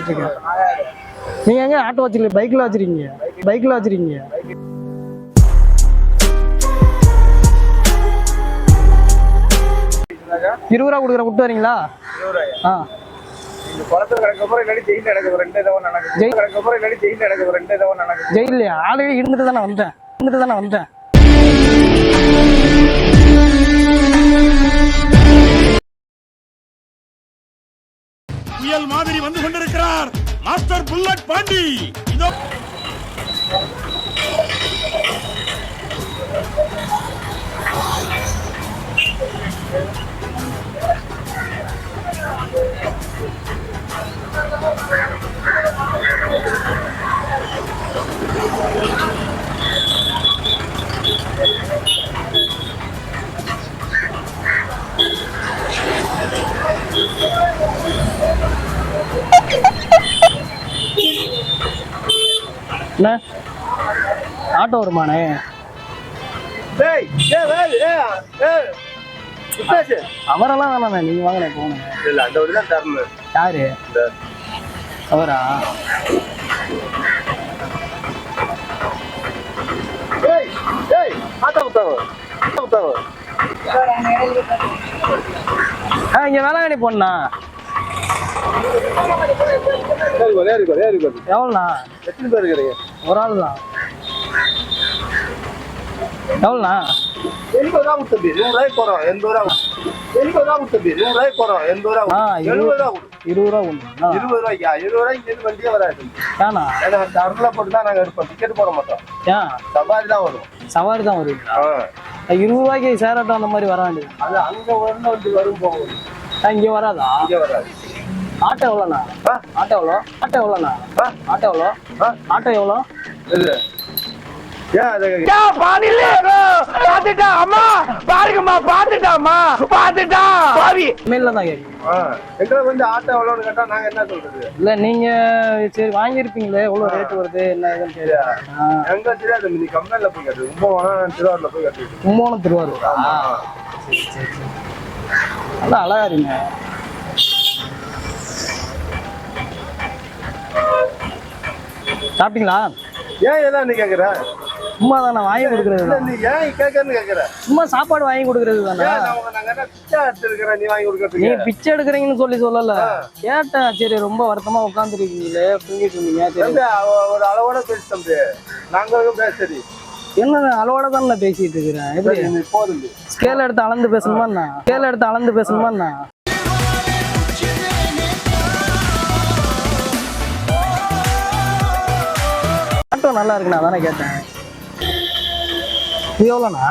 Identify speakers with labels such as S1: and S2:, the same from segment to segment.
S1: பேசிட்டு இருக்கேன். நீங்க எங்க ஆட்டோ வச்சிருக்கீங்க? பைக்ல வச்சிருக்கீங்க? பைக்ல வச்சிருக்கீங்க? 20 ரூபா கொடுக்குற விட்டு வரீங்களா?
S2: 20 ரூபாயா?
S1: ஜெயிலையா? ஆல்ரெடி இருந்துட்டு தானே வந்தேன்.
S3: புயல் மாதிரி வந்து கொண்டிருக்கிறார் மாஸ்டர் புல்லட் பாண்டி. இதோ
S1: என்ன ஆட்டோ வருமானே? அவரெல்லாம் வேணாண்ணே, நீங்க வாங்கினே போனேன். யாரு அவரா? இங்க வேளாங்கண்ணி போனா எவ்வளோண்ணா?
S2: எத்தனை பேர் இருக்கிறீங்க?
S1: ஒரு ஆள் தான். எவ்வளோண்ணா?
S2: 80 ரூபா கொடுத்தது. 100 ரூபாய்க்கு போறோம். 80 ரூபா. 80 ரூபா கொடுத்தது. 100 ரூபாய்க்கு போறோம். 80 ரூபா. 70 ரூபா.
S1: 20 ரூபா உண்டு.
S2: 20 ரூபாய்க்கா? 20 ரூபாய்க்கு வண்டியே வராது.
S1: ஏன்னா
S2: அருளா போட்டு தான் நாங்க எடுப்போம். டிக்கெட் போட மாட்டோம்.
S1: ஏன்?
S2: சவாரி தான் வரும்.
S1: சவாரி தான் வருவீங்களா? 20 ரூபாய்க்கு சேராட்டம் அந்த மாதிரி வர வேண்டியது.
S2: அது அங்க வரணும், வண்டி வரும் போகும்.
S1: இங்க வராதா?
S2: இங்க வராது.
S1: ஆட்டோ எவ்வளோண்ணா? ஆட்டோ எவ்வளோ? எவ்வளோண்ணா? ஆட்டோ எவ்வளோ?
S2: இல்ல
S1: நீங்க சரி வாங்கிருப்பீங்களே, எவ்வளவு ரேட் வருது என்ன ஏதுன்னு தெரியாது.
S2: எங்க தெரியாது. நீ கம்பெனில போய் கட்டு. திருவாரூர்ல போய் கட்டு.
S1: கும்பகோணம் திருவாரூர். நல்லா அழகா இருங்க. சாப்பிட்டீங்களா?
S2: ஏன் எல்லாம் நீ கேக்குற?
S1: சும்மா தானே வாங்கி கொடுக்கறது.
S2: நீ ஏன் கேட்கறன்னு கேக்குற?
S1: சும்மா சாப்பாடு வாங்கி கொடுக்கறது தானே.
S2: நீ வாங்கி கொடுக்கறது.
S1: நீ பிச்சை எடுக்கிறீங்கன்னு சொல்லல. கேட்டேன். சரி ரொம்ப வருத்தமா உட்காந்துருக்கீங்களே, தூங்கிட்டு இருந்தீங்க.
S2: ஒரு அளவோட பேச தம்பி. நாங்க பேசரி
S1: என்ன அளவோட தானே பேசிட்டு இருக்கிறேன். எப்படி
S2: போதும்?
S1: ஸ்கேல் எடுத்து அளந்து பேசணுமா? ஆட்டோ நல்லா இருக்குண்ணா, அதானே கேட்டேன். இது எவ்வளோண்ணா?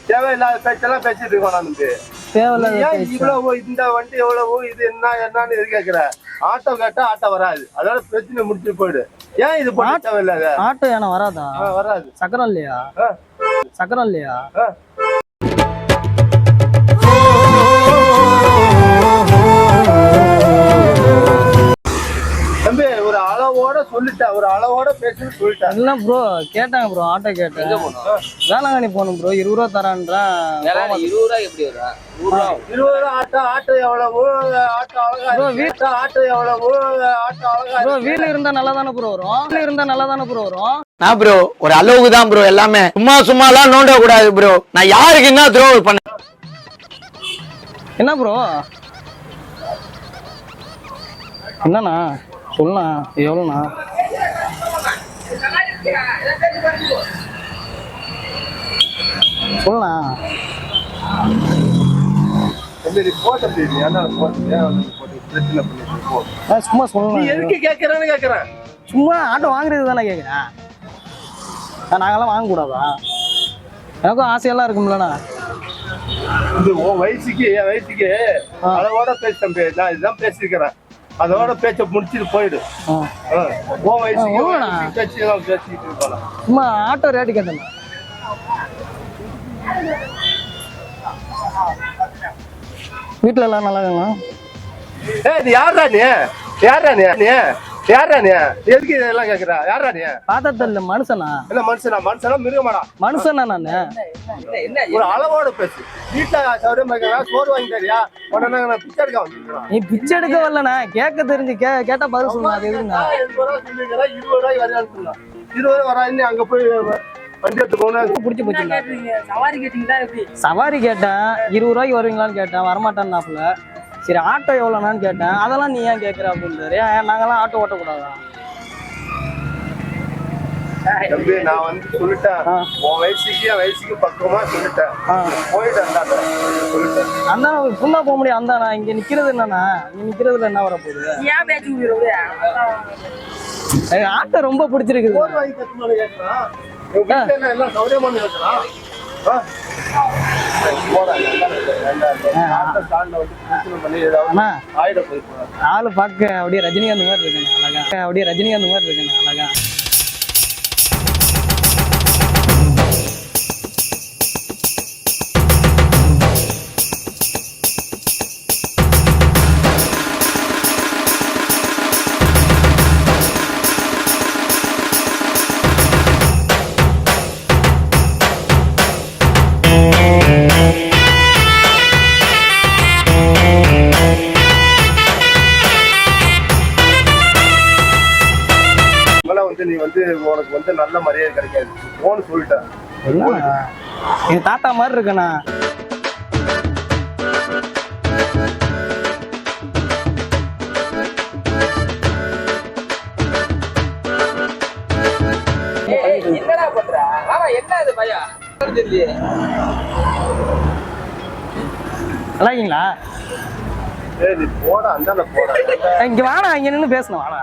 S2: தேவையில்லாத பேச்செல்லாம் பேசிட்டு இருக்கோம். தேவையில்லாத இவ்வளவு இந்த வண்டி எவ்வளவு இது என்னன்னு கேக்குற? ஆட்டோ கேட்டா ஆட்டோ வராது. அதோட பிரச்சனை முடிச்சுட்டு போயிடு. ஏன் இது பண்ண தேவையில்லாத?
S1: ஆட்டோ ஏன்னா வராதா?
S2: வராது.
S1: சக்கரம் இல்லையா?
S2: தம்பி ஒரு அளவோட சொல்லிட்டேன். ஒரு அளவோட பேசுன்னு சொல்லிட்டேன்.
S1: இல்ல ப்ரோ, கேட்டாங்க ப்ரோ. ஆட்டோ கேட்டேன். வேளாங்கண்ணி போகணும் ப்ரோ. 20 ரூபா தரான்றேன்.
S4: 20 ரூபா எப்படி வரும்?
S2: 20 ரூபா. ஆட்டோ எவ்வளவு? ஆட்டோ அழகா. ஆட்டோ எவ்வளவு? ஆட்டோ அழகா.
S1: ப்ரோ வீல் இருந்தா நல்லா தானே ப்ரோ வரும்.
S4: நான் ப்ரோ ஒரு அளவுக்கு தான் ப்ரோ. எல்லாமே சும்மாலாம் நோண்ட கூடாது ப்ரோ. நான் யாருக்கு என்ன துரோகம் பண்ண?
S1: என்ன ப்ரோ? என்னண்ணா சொல்லுண்ணா. எவ்வளோண்ணா? சொல்லுண்ணா. சும்மா சொல்லுங்க.
S2: எதுக்கு கேட்கறேன்னு கேட்கறேன்.
S1: சும்மா ஆட்டோ வாங்குறது தானே கேட்குறேன். நாங்கெல்லாம் வாங்கக்கூடாதா? எனக்கும் ஆசையெல்லாம் இருக்கும்லண்ணா.
S2: இது உன் வயசுக்கு என் வயசுக்கு அளவோட பேச தம்பி. நான் இதுதான் பேசிருக்கிறேன். அதோட பேச்ச முடிச்சுட்டு போயிடு. உன் வயசுக்கு பேசிக்கிட்டு இருக்கலாம்.
S1: சும்மா ஆட்டோ ரேட்டு கேட்டேன். வீட்டுல எல்லாம் நல்லா இருக்காங்களா?
S2: நீ யாரா? நீ யாரா நீ எதுக்கு இதெல்லாம் கேக்குறா? யாரா நீ?
S1: பார்த்தா இல்ல மனுஷனா?
S2: இல்ல மனுஷனா மிருகமாடா?
S1: மனுஷனா நானு?
S2: ஒரு அளவோட பேசு. வீட்டுல சௌரியமா சோறு வாங்கி தரியா? உடனே நான் பிச்சை எடுக்க வந்துருக்கேன்.
S1: நீ பிச்சை எடுக்க வரலண்ணா, கேட்க தெரிஞ்சு கேட்டா பதில் சொல்லணும். அது எதுங்க
S2: 20 ரூபாய் வரையான்னு சொன்னா 20 வரான்னு அங்க போய் வண்டி எடுத்து போனேன்.
S1: பிடிச்சி போச்சுங்க. சவாரி கேட்டேன், 20 ரூபாய்க்கு வருவீங்களான்னு கேட்டேன், வரமாட்டேன்னாப்புல. சரி ஆட்டோ எவ்வளோனான்னு கேட்டேன், அதெல்லாம் நீ ஏன் கேட்குற அப்படின்றாரு. ஏன் நாங்கெல்லாம் ஆட்டோ ஓட்டக்கூடாதா?
S2: தம்பி நான் வந்து சொல்லிட்டேன், உன் வயசுக்கு பக்கமா சொல்லிட்டேன், போயிட்டேன் சொல்லிட்டேன்.
S1: அந்த ஃபுல்லா போக முடியும். அந்த இங்க நிக்கிறது என்னன்னா, இங்க நிக்கிறதுல என்ன வரப்போகுது? எனக்கு ஆட்டோ ரொம்ப பிடிச்சிருக்குது.
S2: சோறு வாங்கி தரணும்னு கேட்கறான். எல்லாம் சௌரியமானு கேட்கறான்.
S1: ஆளு பார்க்க அப்படியே ரஜினிகாந்த் மாதிரி இருக்கேன் அழகா. அப்படியே ரஜினிகாந்த் மாதிரி இருக்கேன் அழகா.
S2: நீ வந்து உனக்கு வந்து நல்ல மரியாதை கிடைக்காது. போன்னு சொல்லிட்டேன்.
S1: என் தாத்தா மாதிரி இருக்கேண்ணா.
S5: என்னடா பண்ற? என்ன இது பையா?
S1: நல்லா இருக்கீங்களா?
S2: நீ போடா, அந்தாண்ட போடா.
S1: இங்க வாடா, இங்க நின்று பேசணும் வாடா.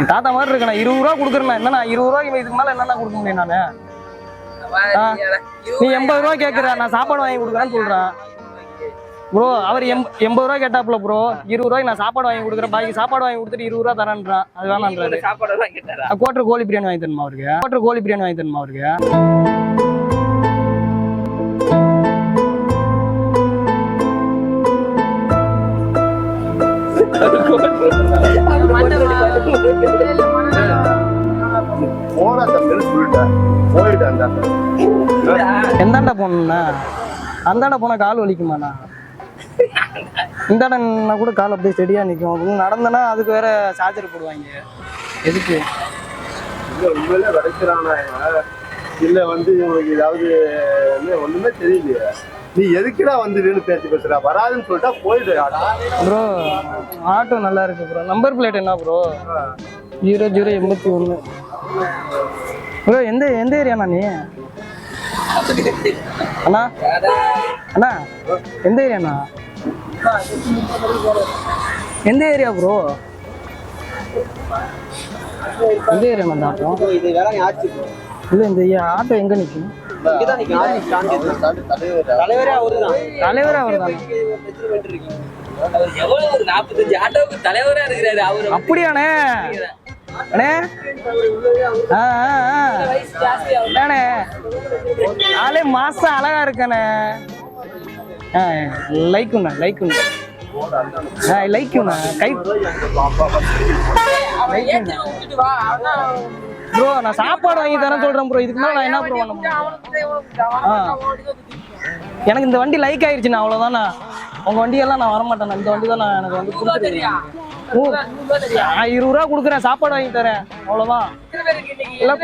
S1: என் தாத்தா மாதிரி இருக்கேண்ணா. 20 ரூபா கொடுக்குறேண்ணா. என்னண்ணா 20 ரூபாய்க்கு இதுக்கு மேல என்னண்ணா கொடுக்க முடியும் நானு? நீ 80 ரூபா கேட்குற, நான் சாப்பாடு வாங்கி கொடுக்குறேன்னு சொல்றேன் ப்ரோ. அவர் 80 ரூபா கேட்டாப்புல ப்ரோ. 20 ரூபாய்க்கு நான் சாப்பாடு வாங்கி கொடுக்குறேன், பாக்கி சாப்பாடு வாங்கி கொடுத்துட்டு 20 ரூபா தரேன்றான். அது வேணான்றாரு. கோட்டர் கோழி பிரியாணி வாங்கி தரணுமா அவருக்கு? கோட்டர் கோழி பிரியாணி வாங்கி தரணுமா அவருக்கு?
S2: போடா தம்பி சொல்லிட்டேன், போயிட்டேன்.
S1: எந்தாண்டா போகணும்ண்ணா? அந்தாண்ட போனா கால் வலிக்குமாண்ணா? இந்தாண்ட கூட கால் அப்படியே ஸ்டெடியா நிற்கும். நடந்தனா அதுக்கு வேற சார்ஜர் போடுவாங்க. எதுக்கு
S2: உண்மையிலே வரைக்கிறானா இல்ல வந்து இவங்களுக்கு ஏதாவது ஒண்ணுமே தெரியலையே. நீ எதுக்குடா வந்து பேசுறா? வராதுன்னு சொல்லிட்டா போயிடு
S1: ப்ரோ. ஆட்டோ நல்லா இருக்கு ப்ரோ. நம்பர் பிளேட் என்ன ப்ரோ? 0081 ப்ரோ. எந்த ஏரியாண்ணா நீ? அண்ணா அண்ணா எந்த ஏரியாண்ணா? எந்த ஏரியா ப்ரோ? எந்த ஏரியாண்ணா இந்த ஆட்டோ? இல்லை இந்த ஆட்டோ எங்க நிற்கும்? தலைவரே அவர்தான். அப்படியாண்ணே? அண்ணே அண்ணே நாளே மாசம் அழகா இருக்கானே. லைக்குண்ணா லைக்குண்ணா லைக்குண்ணா கை ப்ரோ. நான் சாப்பாடு வாங்கி தரேன் சொல்றேன் ப்ரோ. இதுக்கு மேலே நான் என்ன ப்ரோ பண்ண முடியும்? எனக்கு இந்த வண்டி லைக் ஆயிடுச்சுண்ணா, அவ்வளோதாண்ணா. உங்க வண்டியெல்லாம் நான் வரமாட்டேண்ணா. இந்த வண்டி தான் நான் எனக்கு வந்து கொடுத்துருக்கேன். 20 ரூபா கொடுக்குறேன், சாப்பாடு வாங்கி தரேன், அவ்வளோதான். இல்லை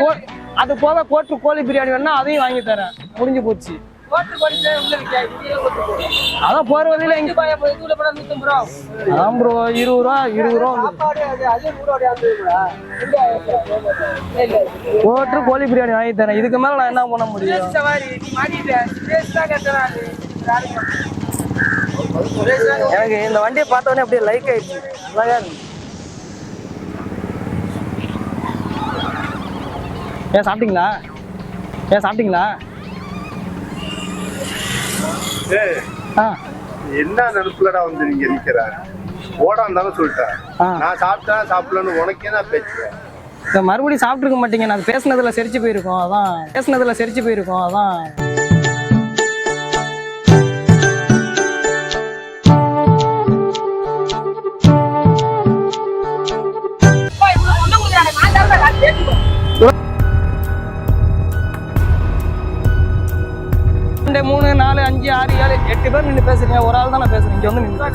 S1: அது போக கோட்டர் கோழி பிரியாணி வேணா அதையும் வாங்கி தரேன். முடிஞ்சு போச்சு. அதான் போற வழியில எங்க அதான் ப்ரோ 20 ரூபா கோட்டர் கோழி பிரியாணி வாங்கி தரேன். இதுக்கு மேல நான் என்ன பண்ண முடியும்? எனக்கு இந்த வண்டியை பார்த்தோன்னே அப்படியே லைக் ஆயிடுச்சு. அழகா இருக்கு. ஏன் சாப்பிட்டீங்களா?
S2: என்ன நினைப்புலடா வந்து நீங்க நிக்கிற? ஓடாந்தாலும் சொல்லிட்டேன். நான் சாப்பிட்டேன் சாப்பிடலன்னு உனக்கே நான் பேசுறேன்.
S1: மறுபடியும் சாப்பிட்டுருக்க மாட்டீங்க. நான் பேசுனதுல செரிச்சு போயிருக்கோம், அதான் 2 3 4 5 6 7 8 பேர் நின்று பேசுறீங்க, ஒரு ஆள் தான் நான் பேசுறேன். இங்க வந்து நின்று